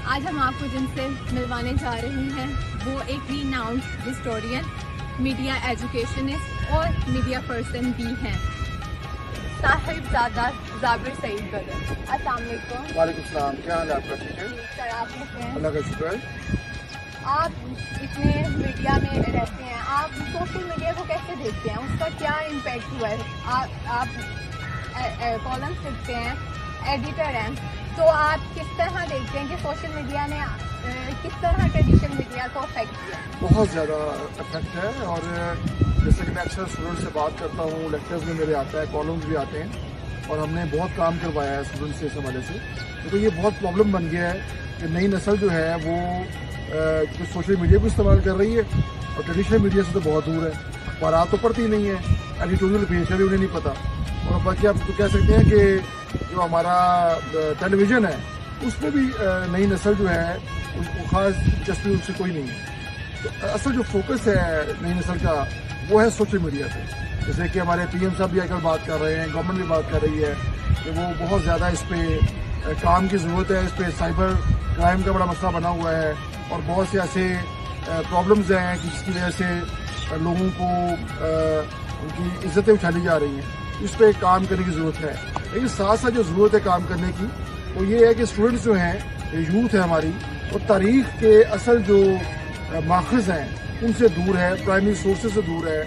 آج ہم آپ کو جن سے ملوانے جا رہے ہیں وہ ایک ریناؤنڈ ہسٹورین، میڈیا ایجوکیشنسٹ اور میڈیا پرسن بھی ہیں، صاحبزادہ زابر سعید بدر۔ السلام علیکم۔ وعلیکم السلام، کیا حال ہے آپ کا؟ ٹھیک ہے سر، آپ کیسے ہیں؟ اللہ کا شکر ہے۔ آپ اتنے میڈیا میں رہتے ہیں، آپ سوشل میڈیا کو کیسے دیکھتے ہیں؟ اس کا کیا امپیکٹ ہوا ہے؟ آپ کالمس لکھتے ہیں، ایڈیٹر ہیں، تو آپ کس طرح دیکھتے ہیں کہ سوشل میڈیا نے کس طرح ٹریڈیشنل میڈیا کو افیکٹ کیا؟ بہت زیادہ افیکٹ ہے، اور جیسے کہ میں اکثر اسٹوڈنٹ سے بات کرتا ہوں، لیکچرز بھی میرے آتا ہے، کالمز بھی آتے ہیں، اور ہم نے بہت کام کروایا ہے اسٹوڈنٹ سے اس حوالے سے، کیونکہ یہ بہت پرابلم بن گیا ہے کہ نئی نسل جو ہے وہ سوشل میڈیا کو استعمال کر رہی ہے اور ٹریڈیشنل میڈیا سے تو بہت دور ہے، اخبارات تو پڑھتی نہیں ہے، ایڈیٹوریل پیج کا بھی انہیں نہیں پتہ، اور باقی آپ تو کہہ سکتے ہیں کہ جو ہمارا ٹیلی ویژن ہے اس میں بھی نئی نسل جو ہے اس کو خاص دلچسپی اس سے کوئی نہیں ہے۔ تو اصل جو فوکس ہے نئی نسل کا وہ ہے سوشل میڈیا پہ، جیسے کہ ہمارے پی ایم صاحب بھی آج کل بات کر رہے ہیں، گورنمنٹ بھی بات کر رہی ہے کہ وہ بہت زیادہ اس پہ کام کی ضرورت ہے، اس پہ سائبر کرائم کا بڑا مسئلہ بنا ہوا ہے، اور بہت سے ایسے پرابلمز ہیں کہ جس کی وجہ سے لوگوں کو ان کی عزتیں اچھالی جا رہی ہیں، اس پہ کام کرنے کی ضرورت ہے۔ لیکن ساتھ ساتھ جو ضرورت ہے کام کرنے کی وہ یہ ہے کہ اسٹوڈنٹس جو ہیں، یوتھ ہے ہماری، وہ تاریخ کے اصل جو ماخذ ہیں ان سے دور ہے، پرائمری سورسز سے دور ہے،